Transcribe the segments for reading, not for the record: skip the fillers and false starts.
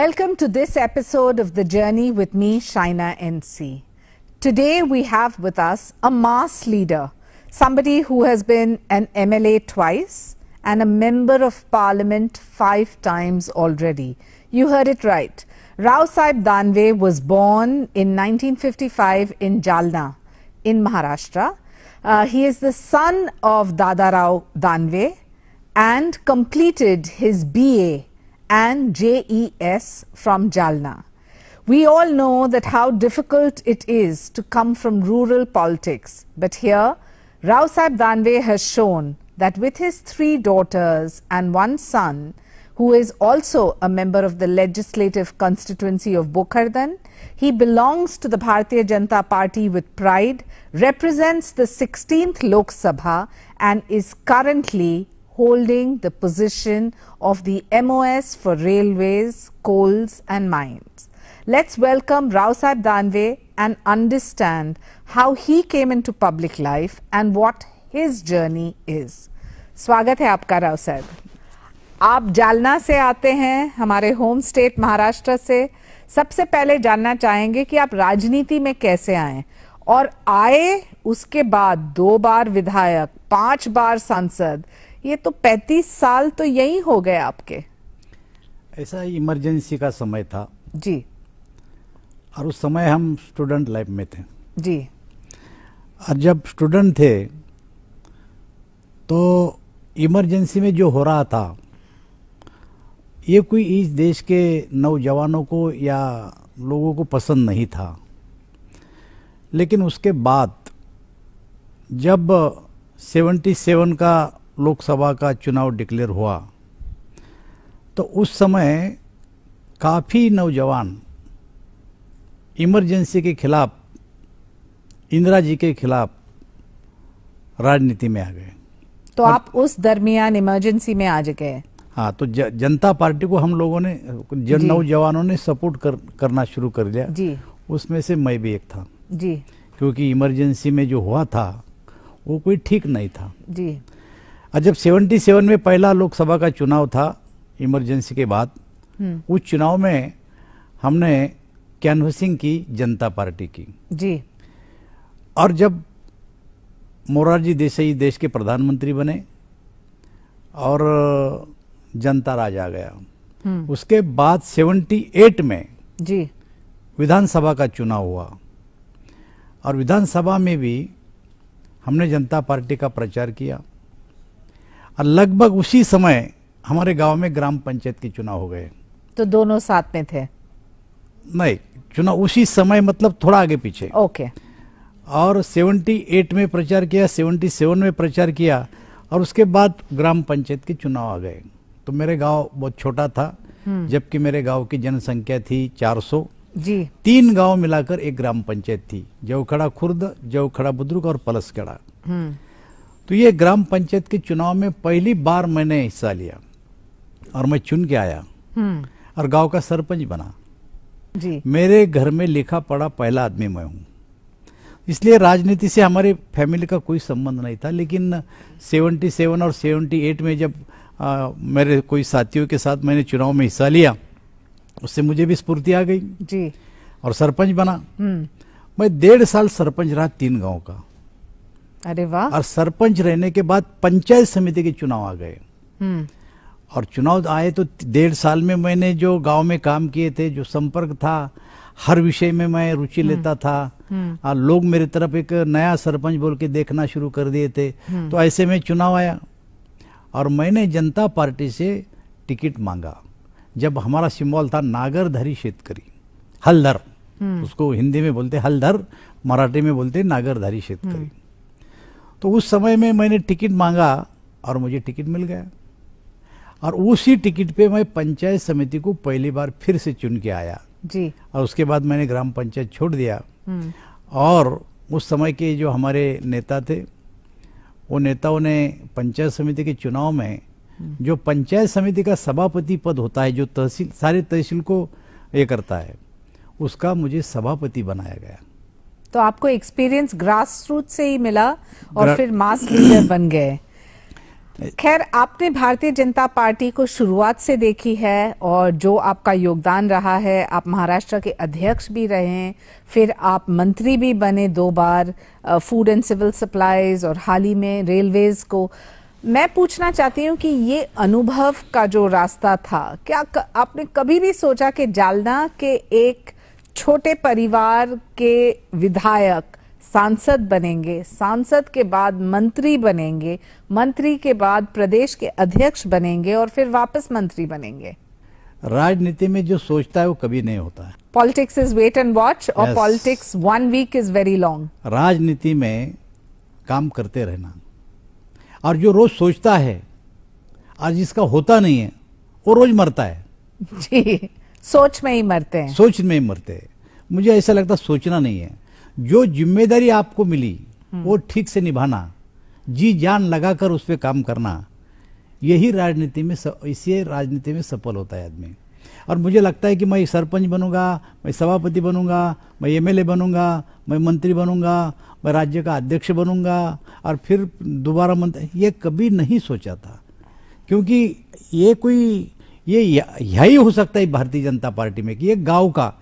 Welcome to this episode of The Journey with me, Shaina NC. Today we have with us a mass leader, somebody who has been an MLA twice and a member of parliament 5 times already. You heard it right. Rao Sahib Danve was born in 1955 in Jalna in Maharashtra. He is the son of Dada Rao Danve and completed his BA and JES from Jalna. We all know that how difficult it is to come from rural politics, but here Rao Sahib Danve has shown that with his 3 daughters and 1 son, who is also a member of the legislative constituency of Bokhardan, he belongs to the Bharatiya Janata Party with pride, represents the 16th Lok Sabha and is currently holding the position of the MOS for railways, coals and mines. Let's welcome Rao Sahib Danve and understand how he came into public life and what his journey is. स्वागत है आपका राव साहब। आप जालना से आते हैं, हमारे home state Maharashtra से। सबसे पहले जानना चाहेंगे कि आप राजनीति में कैसे आए और आए उसके बाद 2 बार विधायक, 5 बार सांसद, ये तो 35 साल तो यही हो गए आपके। ऐसा इमरजेंसी का समय था जी, और उस समय हम स्टूडेंट लाइफ में थे जी। और जब स्टूडेंट थे तो इमरजेंसी में जो हो रहा था ये कोई इस देश के नौजवानों को या लोगों को पसंद नहीं था। लेकिन उसके बाद जब 77 का लोकसभा का चुनाव डिक्लेयर हुआ तो उस समय काफ़ी नौजवान इमरजेंसी के खिलाफ, इंदिरा जी के खिलाफ राजनीति में आ गए। तो आप उस दरमियान इमरजेंसी में आ गए? हाँ, तो जनता पार्टी को हम लोगों ने, नौजवानों ने सपोर्ट करना शुरू कर दिया जी। उसमें से मैं भी एक था जी। क्योंकि इमरजेंसी में जो हुआ था वो कोई ठीक नहीं था जी। और जब 77 में पहला लोकसभा का चुनाव था इमरजेंसी के बाद, उस चुनाव में हमने कैनवसिंग की जनता पार्टी की जी। और जब मोरारजी देसाई देश के प्रधानमंत्री बने और जनता राज आ गया, उसके बाद 78 में जी विधानसभा का चुनाव हुआ और विधानसभा में भी हमने जनता पार्टी का प्रचार किया और लगभग उसी समय हमारे गांव में ग्राम पंचायत के चुनाव हो गए। तो दोनों साथ में थे? नहीं, चुनाव उसी समय मतलब थोड़ा आगे पीछे। ओके। और 78 में प्रचार किया, 77 में प्रचार किया और उसके बाद ग्राम पंचायत के चुनाव आ गए। तो मेरे गांव बहुत छोटा था, जबकि मेरे गांव की जनसंख्या थी 400 जी। 3 गांव मिलाकर एक ग्राम पंचायत थी, जवखड़ा खुर्द, जवखड़ा बुद्रुक और पलसखेड़ा। तो ये ग्राम पंचायत के चुनाव में पहली बार मैंने हिस्सा लिया और मैं चुन के आया और गांव का सरपंच बना जी। मेरे घर में लिखा पढ़ा पहला आदमी मैं हूँ, इसलिए राजनीति से हमारी फैमिली का कोई संबंध नहीं था। लेकिन 77 और 78 में जब मेरे कोई साथियों के साथ मैंने चुनाव में हिस्सा लिया, उससे मुझे भी स्फूर्ति आ गई जी और सरपंच बना। मैं 1.5 साल सरपंच रहा 3 गांव का। अरे वाह। और सरपंच रहने के बाद पंचायत समिति के चुनाव आ गए और चुनाव आए तो 1.5 साल में मैंने जो गांव में काम किए थे, जो संपर्क था, हर विषय में मैं रुचि लेता था और लोग मेरी तरफ एक नया सरपंच बोल के देखना शुरू कर दिए थे। तो ऐसे में चुनाव आया और मैंने जनता पार्टी से टिकट मांगा। जब हमारा सिंबल था नागरधारी शेतकरी, हलधर, उसको हिंदी में बोलते हलधर, मराठी में बोलते नागरधारी शेतकरी। तो उस समय में मैंने टिकट मांगा और मुझे टिकट मिल गया और उसी टिकट पे मैं पंचायत समिति को पहली बार फिर से चुन के आया जी। और उसके बाद मैंने ग्राम पंचायत छोड़ दिया। और उस समय के जो हमारे नेता थे, वो नेताओं ने पंचायत समिति के चुनाव में जो पंचायत समिति का सभापति पद होता है, जो तहसील, सारे तहसील को ये करता है, उसका मुझे सभापति बनाया गया। तो आपको एक्सपीरियंस ग्रास रूट से ही मिला और फिर मास लीडर बन गए। खैर, आपने भारतीय जनता पार्टी को शुरुआत से देखी है और जो आपका योगदान रहा है, आप महाराष्ट्र के अध्यक्ष भी रहे हैं, फिर आप मंत्री भी बने 2 बार, फूड एंड सिविल सप्लाईज और हाल ही में रेलवेज को। मैं पूछना चाहती हूँ कि ये अनुभव का जो रास्ता था, क्या आपने कभी भी सोचा कि जालना के एक छोटे परिवार के विधायक सांसद बनेंगे, सांसद के बाद मंत्री बनेंगे, मंत्री के बाद प्रदेश के अध्यक्ष बनेंगे और फिर वापस मंत्री बनेंगे? राजनीति में जो सोचता है वो कभी नहीं होता है। Politics is wait and watch और Yes. Politics 1 week is very long. राजनीति में काम करते रहना, और जो रोज सोचता है आज जिसका होता नहीं है वो रोज मरता है। जी, सोच में ही मरते हैं। सोच में ही मरते हैं। मुझे ऐसा लगता सोचना नहीं है। जो जिम्मेदारी आपको मिली वो ठीक से निभाना, जी जान लगाकर उस पर काम करना, यही राजनीति में इसी राजनीति में सफल होता है आदमी। और मुझे लगता है कि मैं सरपंच बनूंगा, मैं सभापति बनूंगा, मैं एमएलए बनूंगा, मैं मंत्री बनूंगा, मैं राज्य का अध्यक्ष बनूंगा और फिर दोबारा मंत्री, ये कभी नहीं सोचा था। क्योंकि ये यही हो सकता है भारतीय जनता पार्टी में कि एक गांव का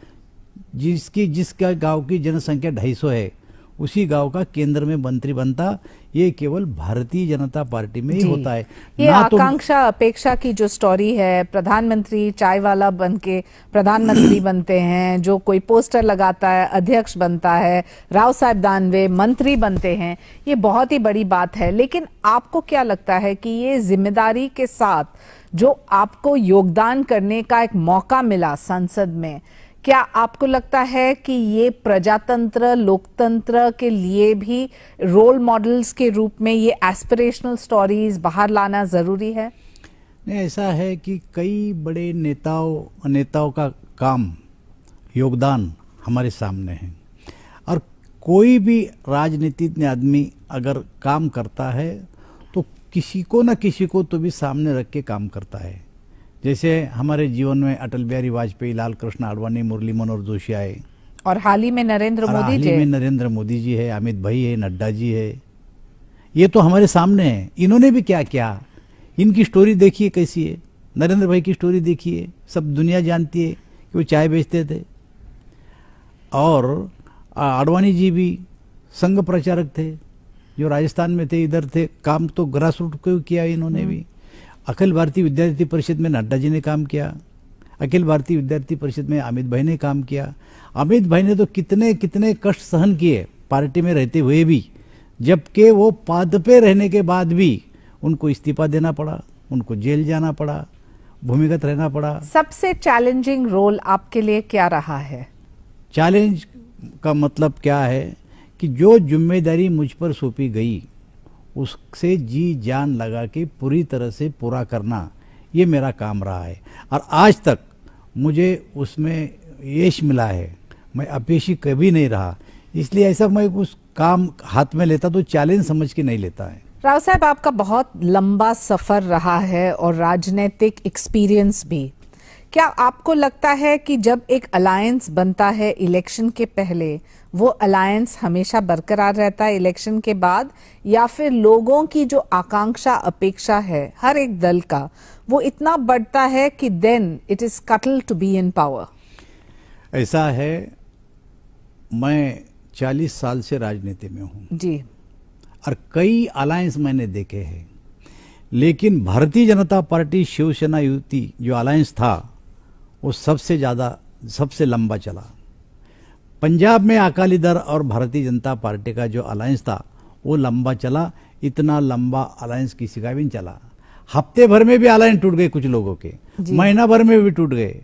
जिसका गांव की जनसंख्या 250 है, उसी गांव का केंद्र में मंत्री बनता, ये केवल भारतीय जनता पार्टी में ही होता है। ये आकांक्षा अपेक्षा की जो स्टोरी है, प्रधानमंत्री चाय वाला बनके प्रधानमंत्री बनते हैं, जो कोई पोस्टर लगाता है अध्यक्ष बनता है, राव साहब दानवे मंत्री बनते हैं, ये बहुत ही बड़ी बात है। लेकिन आपको क्या लगता है कि ये जिम्मेदारी के साथ जो आपको योगदान करने का एक मौका मिला संसद में, क्या आपको लगता है कि ये प्रजातंत्र लोकतंत्र के लिए भी रोल मॉडल्स के रूप में ये एस्पिरेशनल स्टोरीज बाहर लाना जरूरी है? नहीं, ऐसा है कि कई बड़े नेताओं का काम योगदान हमारे सामने है, और कोई भी राजनीतिज्ञ आदमी अगर काम करता है तो किसी को ना किसी को तो भी सामने रख के काम करता है। जैसे हमारे जीवन में अटल बिहारी वाजपेयी, लाल कृष्ण आडवाणी, मुरली मनोहर जोशी आए, और हाल ही में नरेंद्र मोदी जी है, अमित भाई है, नड्डा जी है, ये तो हमारे सामने है। इन्होंने भी क्या किया, इनकी स्टोरी देखिए कैसी है। नरेंद्र भाई की स्टोरी देखिए, सब दुनिया जानती है कि वो चाय बेचते थे। और आडवाणी जी भी संघ प्रचारक थे, जो राजस्थान में थे, इधर थे, काम तो ग्रास रूट को किया इन्होंने भी। अखिल भारतीय विद्यार्थी परिषद में नड्डा जी ने काम किया, अखिल भारतीय विद्यार्थी परिषद में अमित भाई ने काम किया। अमित भाई ने तो कितने कितने कष्ट सहन किए पार्टी में रहते हुए भी, जबकि वो पद पे रहने के बाद भी उनको इस्तीफा देना पड़ा, उनको जेल जाना पड़ा, भूमिगत रहना पड़ा। सबसे चैलेंजिंग रोल आपके लिए क्या रहा है? चैलेंज का मतलब क्या है कि जो जिम्मेदारी मुझ पर सौंपी गई उससे जी जान लगा के पूरी तरह से पूरा करना, ये मेरा काम रहा है, और आज तक मुझे उसमें यश मिला है। मैं अपेक्षी कभी नहीं रहा, इसलिए ऐसा मैं उस काम हाथ में लेता तो चैलेंज समझ के नहीं लेता है। राव साहब, आपका बहुत लंबा सफर रहा है और राजनीतिक एक्सपीरियंस भी। क्या आपको लगता है कि जब एक अलायंस बनता है इलेक्शन के पहले, वो अलायंस हमेशा बरकरार रहता है इलेक्शन के बाद, या फिर लोगों की जो आकांक्षा अपेक्षा है हर एक दल का, वो इतना बढ़ता है कि देन इट इज कटल टू बी इन पावर? ऐसा है, मैं 40 साल से राजनीति में हूँ जी, और कई अलायंस मैंने देखे हैं, लेकिन भारतीय जनता पार्टी शिवसेना युति जो अलायंस था वो सबसे लंबा चला। पंजाब में अकाली दल और भारतीय जनता पार्टी का जो अलायंस था वो लंबा चला, इतना लंबा अलायंस किसी का भी नहीं चला। हफ्ते भर में भी अलायंस टूट गए कुछ लोगों के, महीना भर में भी टूट गए,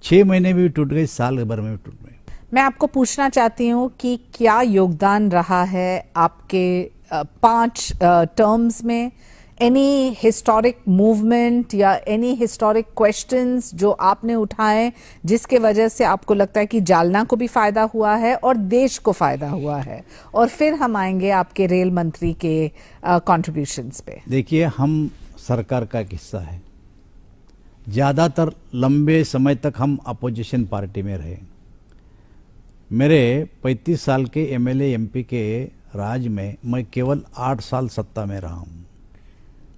6 महीने में भी टूट गए, साल भर में भी टूट गए। मैं आपको पूछना चाहती हूँ कि क्या योगदान रहा है आपके 5 टर्म्स में? एनी हिस्टोरिक मूवमेंट या एनी हिस्टोरिक क्वेश्चंस जो आपने उठाए जिसके वजह से आपको लगता है कि जालना को भी फायदा हुआ है और देश को फायदा हुआ है? और फिर हम आएंगे आपके रेल मंत्री के कंट्रीब्यूशंस पे। देखिए, हम सरकार का हिस्सा है, ज्यादातर लंबे समय तक हम अपोजिशन पार्टी में रहे। मेरे 35 साल के एमएलए एमपी के राज में मैं केवल 8 साल सत्ता में रहा हूं।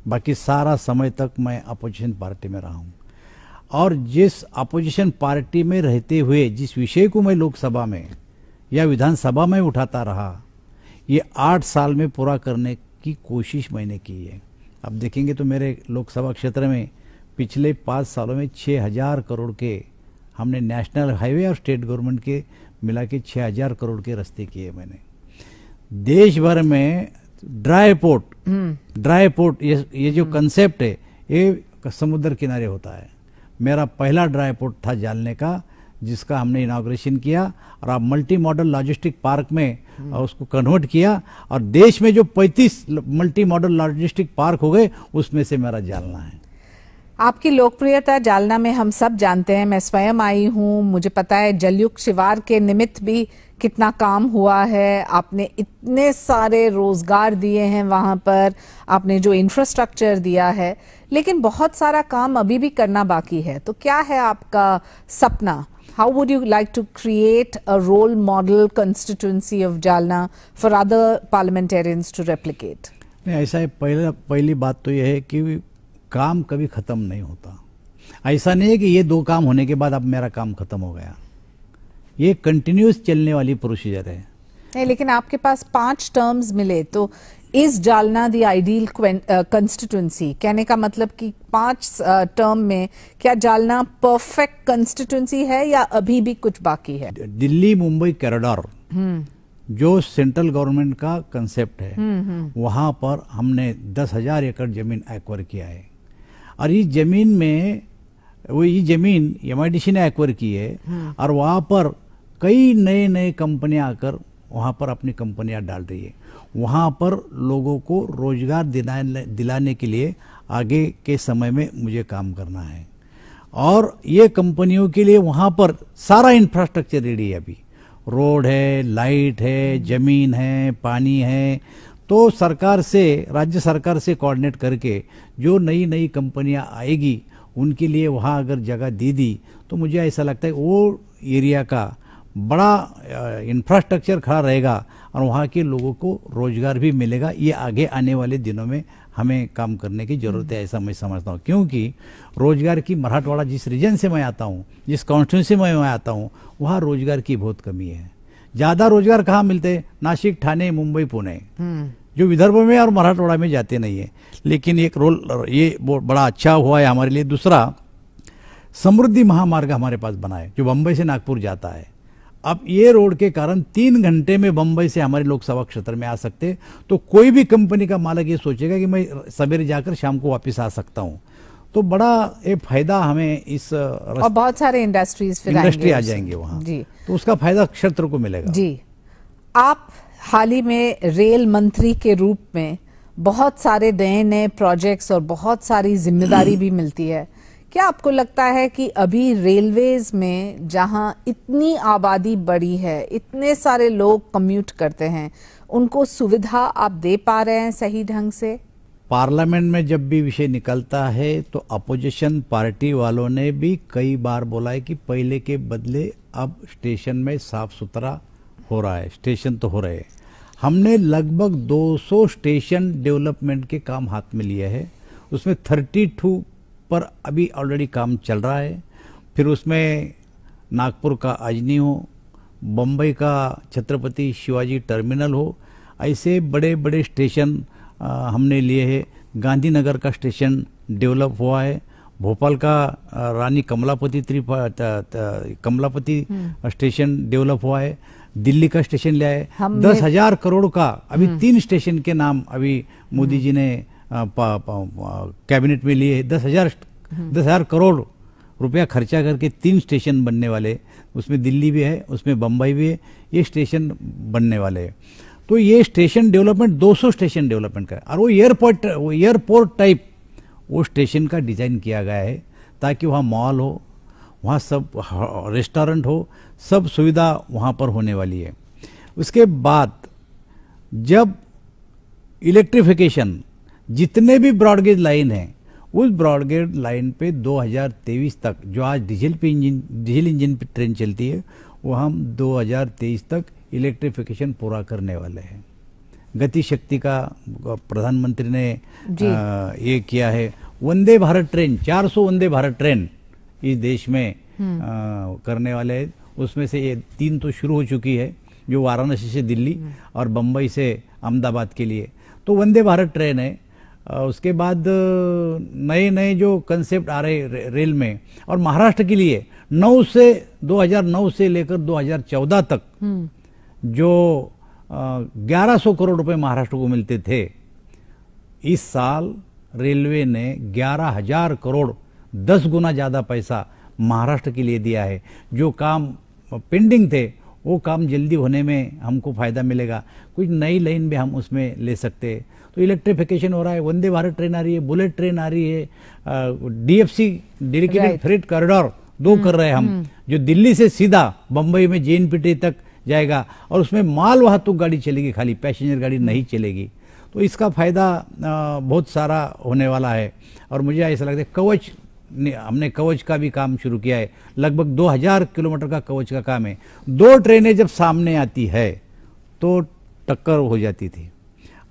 बाकी सारा समय तक मैं अपोजिशन पार्टी में रहा हूँ। और जिस अपोजिशन पार्टी में रहते हुए जिस विषय को मैं लोकसभा में या विधानसभा में उठाता रहा, ये 8 साल में पूरा करने की कोशिश मैंने की है। अब देखेंगे तो मेरे लोकसभा क्षेत्र में पिछले 5 सालों में 6,000 करोड़ के हमने नेशनल हाईवे और स्टेट गवर्नमेंट के मिला के 6,000 करोड़ के रास्ते किए मैंने। देश भर में ड्राई पोर्ट ये जो कंसेप्ट है ये समुद्र किनारे होता है। मेरा पहला ड्राई पोर्ट था जालने का, जिसका हमने इनॉग्रेशन किया और अब मल्टी मॉडल लॉजिस्टिक पार्क में उसको कन्वर्ट किया और देश में जो 35 मल्टी मॉडल लॉजिस्टिक पार्क हो गए उसमें से मेरा जालना है। आपकी लोकप्रियता जालना में हम सब जानते हैं, मैं स्वयं आई हूं, मुझे पता है जलयुक्त शिवार के निमित्त भी कितना काम हुआ है। आपने इतने सारे रोजगार दिए हैं वहां पर, आपने जो इंफ्रास्ट्रक्चर दिया है, लेकिन बहुत सारा काम अभी भी करना बाकी है। तो क्या है आपका सपना? How would you like to create a role model constituency of Jalna for other parliamentarians to replicate? नहीं, ऐसा है, पहली बात तो यह है कि काम कभी खत्म नहीं होता। ऐसा नहीं है कि ये 2 काम होने के बाद अब मेरा काम खत्म हो गया। ये कंटिन्यूस चलने वाली प्रोसीजर है। नहीं, लेकिन आपके पास 5 टर्म्स मिले, तो is Jalna the ideal constituency? कहने का मतलब कि 5 टर्म में क्या जालना परफेक्ट कंस्टिट्यूंसी है या अभी भी कुछ बाकी है? दिल्ली मुंबई कॉरिडोर जो सेंट्रल गवर्नमेंट का कंसेप्ट है, वहां पर हमने 10,000 एकड़ जमीन एक्वायर किया है और इस जमीन में ये जमीन MIDC ने एक्वायर की है और वहां पर कई नए कंपनियां आकर वहां पर अपनी कंपनियां डाल रही है। वहां पर लोगों को रोजगार दिलाने के लिए आगे के समय में मुझे काम करना है और ये कंपनियों के लिए वहां पर सारा इंफ्रास्ट्रक्चर रेडी है। अभी रोड है, लाइट है, जमीन है, पानी है। तो सरकार से, राज्य सरकार से कोऑर्डिनेट करके जो नई कंपनियां आएगी उनके लिए वहां अगर जगह दे दी तो मुझे ऐसा लगता है वो एरिया का बड़ा इंफ्रास्ट्रक्चर खड़ा रहेगा और वहाँ के लोगों को रोजगार भी मिलेगा। ये आगे आने वाले दिनों में हमें काम करने की जरूरत है, ऐसा मैं समझता हूँ। क्योंकि रोजगार की, मराठवाड़ा जिस रीजन से मैं आता हूँ, जिस कॉन्स्टिट्यूंसी में मैं आता हूँ, वहाँ रोजगार की बहुत कमी है। ज्यादा रोजगार कहाँ मिलते हैं? नासिक, ठाणे, मुंबई, पुणे, जो विदर्भ में और मराठवाड़ा में जाते नहीं है। लेकिन एक रोल ये बड़ा अच्छा हुआ है हमारे लिए। दूसरा, समृद्धि महामार्ग हमारे पास बना है जो बम्बई से नागपुर जाता है। अब ये रोड के कारण 3 घंटे में बम्बई से हमारे लोकसभा क्षेत्र में आ सकते, तो कोई भी कंपनी का मालिक ये सोचेगा कि मैं सवेरे जाकर शाम को वापस आ सकता हूँ। तो बड़ा एक फायदा हमें इस और बहुत सारे इंडस्ट्री आ जाएंगे वहाँ जी, तो उसका फायदा क्षेत्र को मिलेगा जी। आप हाल ही में रेल मंत्री के रूप में बहुत सारे नए प्रोजेक्ट्स और बहुत सारी जिम्मेदारी भी मिलती है। क्या आपको लगता है कि अभी रेलवेज में जहां इतनी आबादी बढ़ी है, इतने सारे लोग कम्यूट करते हैं, उनको सुविधा आप दे पा रहे हैं सही ढंग से? पार्लियामेंट में जब भी विषय निकलता है तो अपोजिशन पार्टी वालों ने भी कई बार बोला है कि पहले के बदले अब स्टेशन में साफ सुथरा हो रहा है। स्टेशन तो हो रहे हैं। हमने लगभग 200 स्टेशन डेवलपमेंट के काम हाथ में लिए हैं। उसमें 32 पर अभी ऑलरेडी काम चल रहा है। फिर उसमें नागपुर का अजनी हो, बम्बई का छत्रपति शिवाजी टर्मिनल हो, ऐसे बड़े बड़े स्टेशन हमने लिए हैं। गांधीनगर का स्टेशन डेवलप हुआ है। भोपाल का रानी कमलापति स्टेशन डेवलप हुआ है। दिल्ली का स्टेशन लिया है। 10,000 करोड़ का अभी 3 स्टेशन के नाम अभी मोदी जी ने कैबिनेट में लिए। 10,000 करोड़ रुपया खर्चा करके 3 स्टेशन बनने वाले, उसमें दिल्ली भी है, उसमें बम्बई भी है, ये स्टेशन बनने वाले हैं। तो ये स्टेशन डेवलपमेंट 200 स्टेशन डेवलपमेंट का, और वो एयरपोर्ट टाइप वो स्टेशन का डिजाइन किया गया है ताकि वहाँ मॉल हो, वहाँ सब रेस्टोरेंट हो, सब सुविधा वहाँ पर होने वाली है। उसके बाद जब इलेक्ट्रिफिकेशन, जितने भी ब्रॉडगेज लाइन है, उस ब्रॉडगेज लाइन पे 2023 तक, जो आज डीजल इंजन पे ट्रेन चलती है, वो हम 2023 तक इलेक्ट्रिफिकेशन पूरा करने वाले हैं। गति शक्ति का प्रधानमंत्री ने ये किया है। वंदे भारत ट्रेन, 400 वंदे भारत ट्रेन इस देश में करने वाले हैं। उसमें से ये 3 तो शुरू हो चुकी है, जो वाराणसी से दिल्ली और बम्बई से अहमदाबाद के लिए, तो वंदे भारत ट्रेन है। उसके बाद नए नए जो कंसेप्ट आ रहे रेल में, और महाराष्ट्र के लिए 2009 से लेकर 2014 तक जो 1100 करोड़ रुपए महाराष्ट्र को मिलते थे, इस साल रेलवे ने 11,000 करोड़, 10 गुना ज्यादा पैसा महाराष्ट्र के लिए दिया है। जो काम पेंडिंग थे वो काम जल्दी होने में हमको फायदा मिलेगा। कुछ नई लाइन भी हम उसमें ले सकते हैं। तो इलेक्ट्रिफिकेशन हो रहा है, वंदे भारत ट्रेन आ रही है, बुलेट ट्रेन आ रही है, DFC डेडिकेटेड फ्रेट कॉरिडोर 2 कर रहे हैं हम, जो दिल्ली से सीधा बंबई में JNPT तक जाएगा, और उसमें माल वाहतूक गाड़ी चलेगी, खाली पैसेंजर गाड़ी नहीं चलेगी। तो इसका फायदा बहुत सारा होने वाला है। और मुझे ऐसा लगता है कवच, हमने कवच का भी काम शुरू किया है। लगभग 2000 किलोमीटर का कवच का काम है। 2 ट्रेनें जब सामने आती है तो टक्कर हो जाती थी।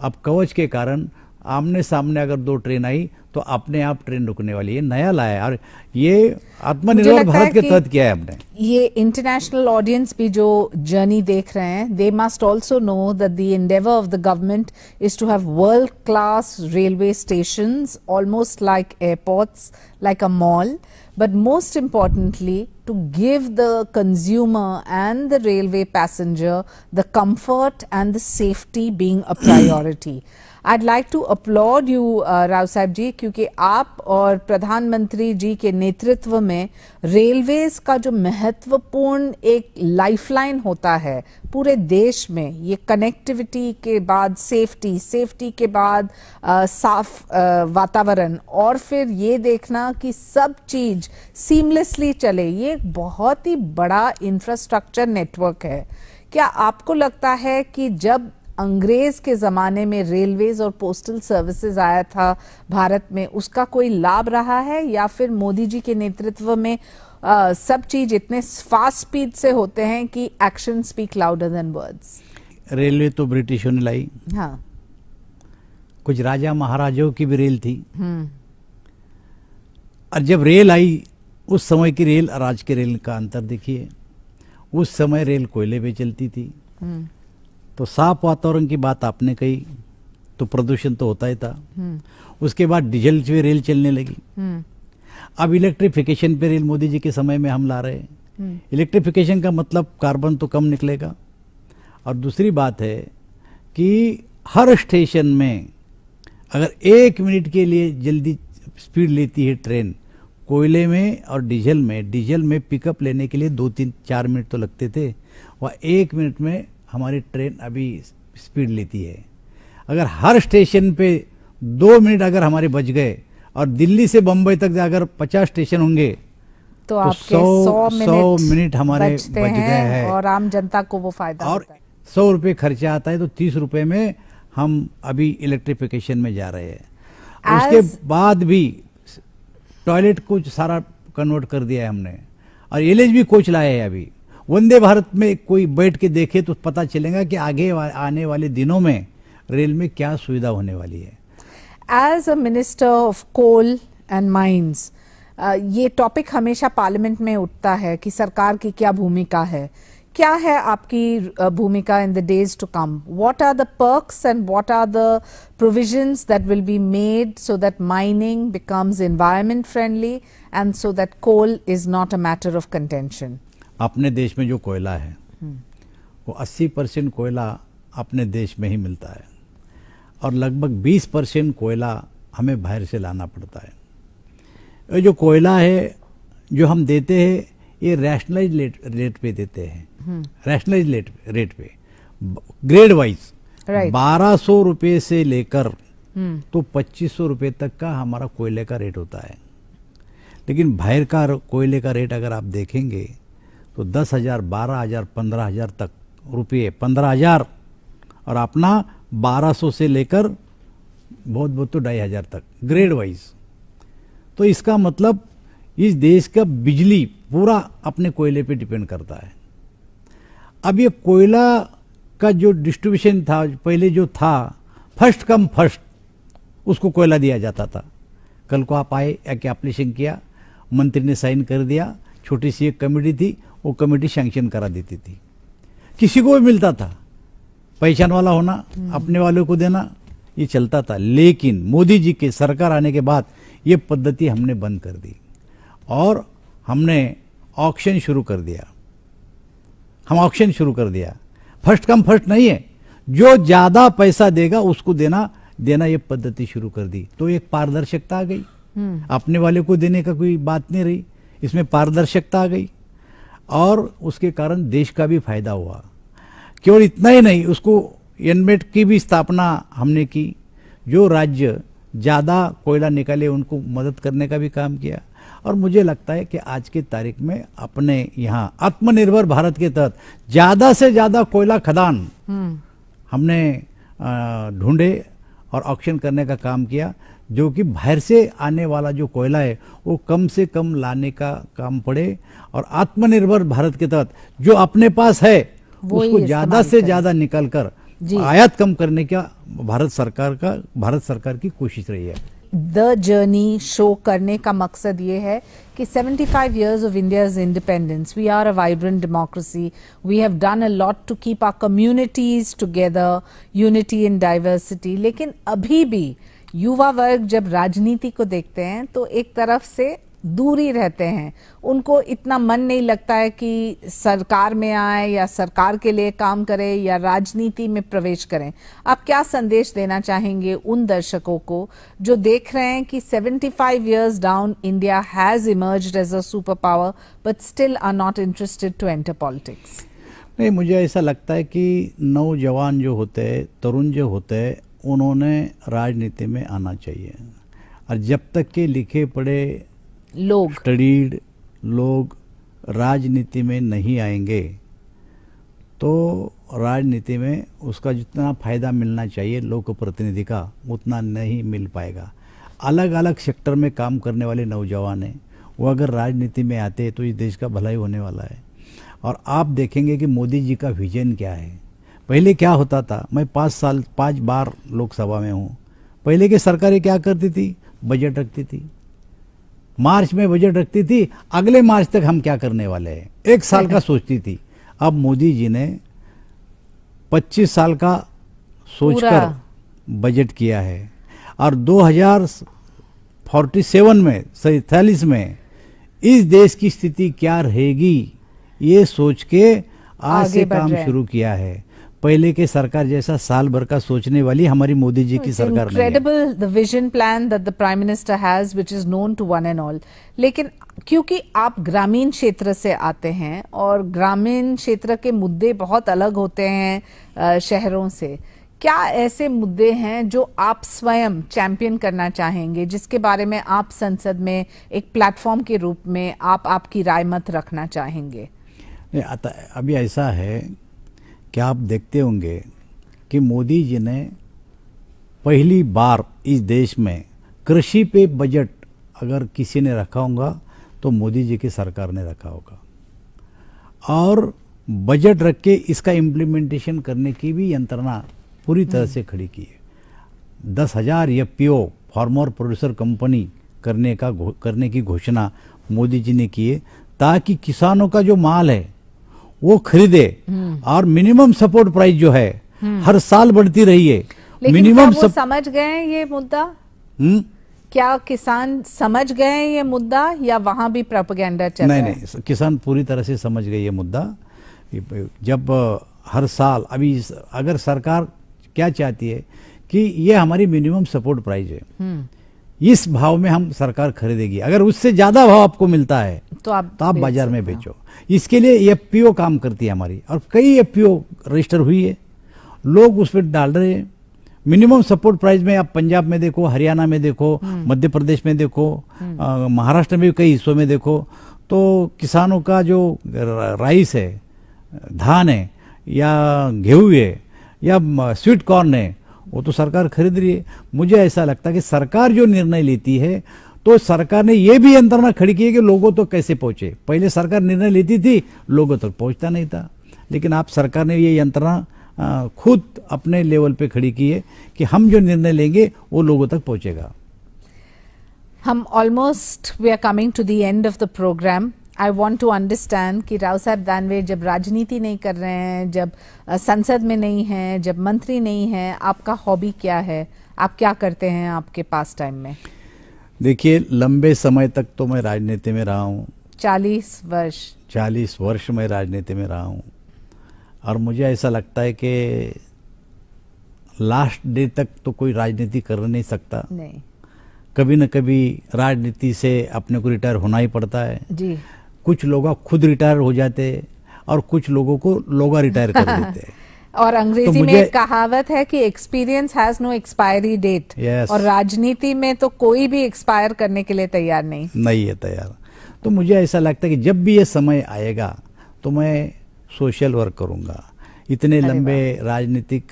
अब कवच के कारण आमने सामने अगर 2 ट्रेन आई तो अपने आप ट्रेन रुकने वाली है। नया लाया है, और ये आत्मनिर्भर भारत के तहत किया है हमने। ये इंटरनेशनल ऑडियंस भी जो जर्नी देख रहे हैं, they must also know that the endeavour of the government is to have world class railway stations, almost like airports, like a mall, but most importantly to give the consumer and the railway passenger the comfort and the safety being a priority. I'd like to applaud you Rao Sahib ji, क्योंकि आप और प्रधानमंत्री जी के नेतृत्व में railways का जो महत्वपूर्ण एक लाइफलाइन होता है पूरे देश में, ये कनेक्टिविटी के बाद सेफ्टी, सेफ्टी के बाद साफ वातावरण, और फिर ये देखना कि सब चीज सीमलेसली चले, ये बहुत ही बड़ा इंफ्रास्ट्रक्चर नेटवर्क है। क्या आपको लगता है कि जब अंग्रेज के जमाने में रेलवेज और पोस्टल सर्विसेज आया था भारत में, उसका कोई लाभ रहा है, या फिर मोदी जी के नेतृत्व में सब चीज इतने फास्ट स्पीड से होते हैं कि action speak louder than words? Railway तो ब्रिटिशों ने लाई, हाँ, कुछ राजा महाराजाओं की भी रेल थी। और जब रेल आई, उस समय की रेल और आज के रेल का अंतर देखिए। उस समय रेल कोयले पे चलती थी, तो साफ वातावरण की बात आपने कही, तो प्रदूषण तो होता ही था। उसके बाद डीजल पे रेल चलने लगी। अब इलेक्ट्रिफिकेशन पे रेल मोदी जी के समय में हम ला रहे हैं। इलेक्ट्रिफिकेशन का मतलब कार्बन तो कम निकलेगा, और दूसरी बात है कि हर स्टेशन में अगर 1 मिनट के लिए जल्दी स्पीड लेती है ट्रेन, कोयले में और डीजल में पिकअप लेने के लिए 2-3-4 मिनट तो लगते थे, वह 1 मिनट में हमारी ट्रेन अभी स्पीड लेती है। अगर हर स्टेशन पे 2 मिनट अगर हमारे बच गए, और दिल्ली से बंबई तक अगर 50 स्टेशन होंगे तो आपके 100 मिनट हमारे बच गए हैं, और आम जनता को वो फायदा और होता है। 100 रुपये खर्चा आता है, तो 30 रुपये में हम अभी इलेक्ट्रिफिकेशन में जा रहे हैं। उसके बाद भी टॉयलेट को सारा कन्वर्ट कर दिया है हमने, और LHB कोच लाए हैं अभी। वंदे भारत में कोई बैठ के देखे तो पता चलेगा कि आगे आने वाले दिनों में रेल में क्या सुविधा होने वाली है। As a minister of coal and mines, ये टॉपिक हमेशा पार्लियामेंट में उठता है कि सरकार की क्या भूमिका है। क्या है आपकी भूमिका in the days to come? What are the perks and what are the provisions that will be made so that mining becomes environment friendly and so that coal is not a matter of contention? अपने देश में जो कोयला है वो 80% कोयला अपने देश में ही मिलता है, और लगभग 20% कोयला हमें बाहर से लाना पड़ता है। ये जो कोयला है जो हम देते हैं, ये रैशनलाइज रेट पे देते हैं। रैशनलाइज रेट पे ग्रेड वाइज 1200 रुपये से लेकर तो 2500 रुपये तक का हमारा कोयले का रेट होता है। लेकिन बाहर का कोयले का रेट अगर आप देखेंगे तो 10,000, 12,000, 15,000 तक रुपये, 15,000, और अपना 1200 से लेकर बहुत बहुत तो 2,500 तक ग्रेड वाइज। तो इसका मतलब इस देश का बिजली पूरा अपने कोयले पे डिपेंड करता है। अब ये कोयला उसका जो डिस्ट्रीब्यूशन था पहले जो था फर्स्ट कम फर्स्ट उसको कोयला दिया जाता था। कल को आप आए या एप्लीकेशन किया, मंत्री ने साइन कर दिया, छोटी सी एक कमेटी थी, वो कमेटी सैंक्शन करा देती थी, किसी को भी मिलता था। पहचान वाला होना, अपने वालों को देना, ये चलता था। लेकिन मोदी जी के सरकार आने के बाद ये पद्धति हमने बंद कर दी और हमने ऑक्शन शुरू कर दिया। हम ऑक्शन शुरू कर दिया, फर्स्ट कम फर्स्ट नहीं है, जो ज्यादा पैसा देगा उसको देना ये पद्धति शुरू कर दी। तो एक पारदर्शिकता आ गई, अपने वाले को देने का कोई बात नहीं रही, इसमें पारदर्शिकता आ गई और उसके कारण देश का भी फायदा हुआ। केवल इतना ही नहीं, उसको एनमेट की भी स्थापना हमने की, जो राज्य ज्यादा कोयला निकाले उनको मदद करने का भी काम किया। और मुझे लगता है कि आज की तारीख में अपने यहाँ आत्मनिर्भर भारत के तहत ज्यादा से ज्यादा कोयला खदान हमने ढूंढे और ऑक्शन करने का काम किया, जो कि बाहर से आने वाला जो कोयला है वो कम से कम लाने का काम पड़े और आत्मनिर्भर भारत के तहत जो अपने पास है उसको ज्यादा से ज्यादा निकाल कर आयात कम करने का भारत सरकार की कोशिश रही है। द जर्नी शो करने का मकसद ये है कि 75 years of India's independence, we are a vibrant democracy, we have done a lot to keep our communities together, unity in diversity। लेकिन अभी भी युवा वर्ग जब राजनीति को देखते हैं तो एक तरफ से दूरी रहते हैं, उनको इतना मन नहीं लगता है कि सरकार में आए या सरकार के लिए काम करें या राजनीति में प्रवेश करें। आप क्या संदेश देना चाहेंगे उन दर्शकों को जो देख रहे हैं कि 75 years down India has emerged as a superpower but still are not interested to enter politics? नहीं, मुझे ऐसा लगता है कि नौजवान जो होते हैं, तरुण जो होते हैं, उन्होंने राजनीति में आना चाहिए। और जब तक के लिखे पढ़े लोग, स्टडीड लोग राजनीति में नहीं आएंगे तो राजनीति में उसका जितना फायदा मिलना चाहिए लोक प्रतिनिधि का उतना नहीं मिल पाएगा। अलग अलग सेक्टर में काम करने वाले नौजवान हैं, वो अगर राजनीति में आते हैं तो इस देश का भलाई होने वाला है। और आप देखेंगे कि मोदी जी का विजन क्या है। पहले क्या होता था, मैं 5 बार लोकसभा में हूँ, पहले की सरकारें क्या करती थी, बजट रखती थी, मार्च में बजट रखती थी, अगले मार्च तक हम क्या करने वाले हैं, 1 साल का सोचती थी। अब मोदी जी ने 25 साल का सोचकर बजट किया है और 2047 में इस देश की स्थिति क्या रहेगी ये सोच के आज से काम शुरू किया है। पहले के सरकार जैसा साल भर का सोचने वाली हमारी मोदी जी की सरकार नहीं है। Incredible the vision plan that the Prime Minister has, which is known to one and all। लेकिन क्योंकि आप ग्रामीण क्षेत्र से आते हैं और ग्रामीण क्षेत्र के मुद्दे बहुत अलग होते हैं शहरों से, क्या ऐसे मुद्दे हैं जो आप स्वयं चैंपियन करना चाहेंगे, जिसके बारे में आप संसद में एक प्लेटफॉर्म के रूप में आपकी राय मत रखना चाहेंगे? अभी ऐसा है कि आप देखते होंगे कि मोदी जी ने पहली बार इस देश में कृषि पे बजट अगर किसी ने रखा होगा तो मोदी जी की सरकार ने रखा होगा और बजट रख के इसका इम्प्लीमेंटेशन करने की भी यंत्रणा पूरी तरह से खड़ी की है। 10,000 एफपीओ फार्मर प्रोड्यूसर कंपनी करने की घोषणा मोदी जी ने की है ताकि किसानों का जो माल है वो खरीदे और मिनिमम सपोर्ट प्राइस जो है हर साल बढ़ती रही है। मिनिमम समझ गए ये मुद्दा? क्या किसान समझ गए ये मुद्दा या वहां भी प्रोपेगेंडा चल रहा है? नहीं, किसान पूरी तरह से समझ गए ये मुद्दा। जब हर साल अभी अगर सरकार क्या चाहती है कि ये हमारी मिनिमम सपोर्ट प्राइस है, इस भाव में हम सरकार खरीदेगी, अगर उससे ज्यादा भाव आपको मिलता है तो आप बाजार में बेचो। इसके लिए एफपीओ काम करती है हमारी और कई एफपीओ रजिस्टर हुई है, लोग उस पर डाल रहे हैं। मिनिमम सपोर्ट प्राइस में आप पंजाब में देखो, हरियाणा में देखो, मध्य प्रदेश में देखो, महाराष्ट्र में भी कई हिस्सों में देखो, तो किसानों का जो राइस है, धान है या गेहूं है या स्वीट कॉर्न है वो तो सरकार खरीद रही है। मुझे ऐसा लगता है कि सरकार जो निर्णय लेती है तो सरकार ने ये भी यंत्रणा खड़ी की है कि लोगों तो कैसे पहुंचे। पहले सरकार निर्णय लेती थी, लोगों तक पहुंचता नहीं था, लेकिन आप सरकार ने ये यंत्रणा खुद अपने लेवल पे खड़ी की है कि हम जो निर्णय लेंगे वो लोगों तक पहुंचेगा। हम almost we are coming to the end of the programme. I want to understand कि राव साहब दानवे जब राजनीति नहीं कर रहे हैं, जब संसद में नहीं हैं, जब मंत्री नहीं हैं, आपका हॉबी क्या है? आप क्या करते हैं आपके पास टाइम में? देखिए, लंबे समय तक तो मैं राजनीति में रहा हूँ। 40 वर्ष। 40 वर्ष मैं राजनीति में रहा हूँ और मुझे ऐसा लगता है कि लास्ट डे तक तो कोई राजनीति कर नहीं सकता। नहीं, कभी न कभी राजनीति से अपने को रिटायर होना ही पड़ता है जी। कुछ लोग खुद रिटायर हो जाते हैं और कुछ लोगों को लोग रिटायर कर देते हैं। और अंग्रेजी तो में एक कहावत है कि experience has no expiry date. Yes. और राजनीति में तो कोई भी एक्सपायर करने के लिए तैयार नहीं है तैयार। तो मुझे ऐसा लगता है कि जब भी ये समय आएगा तो मैं सोशल वर्क करूंगा। इतने लंबे राजनीतिक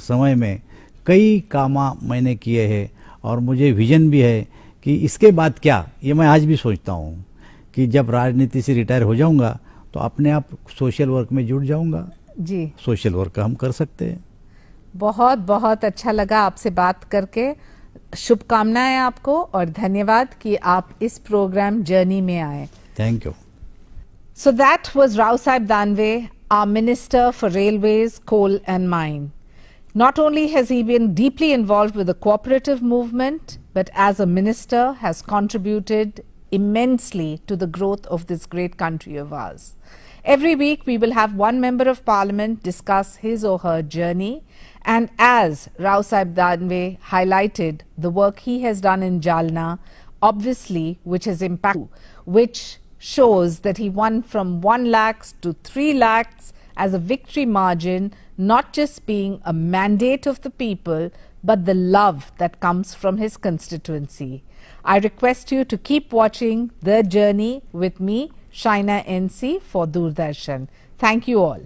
समय में कई काम मैंने किए हैं और मुझे विजन भी है कि इसके बाद क्या, ये मैं आज भी सोचता हूँ कि जब राजनीति से रिटायर हो जाऊंगा तो अपने आप सोशल वर्क में जुड़ जाऊंगा जी। सोशल वर्क हम कर सकते हैं। बहुत बहुत अच्छा लगा आपसे बात करके। शुभकामनाएं आपको और धन्यवाद कि आप इस प्रोग्राम जर्नी में आए। Thank you. So that was Rao Sahib Danve, our Minister for Railways, Coal and Mine. Not only has he been deeply involved with the cooperative movement, but as a minister has contributed immensely to the growth of this great country of ours. Every week we will have one member of parliament discuss his or her journey, and as Rao Sahib Danve highlighted the work he has done in Jalna, obviously which has impacted, which shows that he won from 1 lakhs to 3 lakhs as a victory margin, not just being a mandate of the people, but the love that comes from his constituency. I request you to keep watching The Journey with me, Shaina NC, for Doordarshan. Thank you all.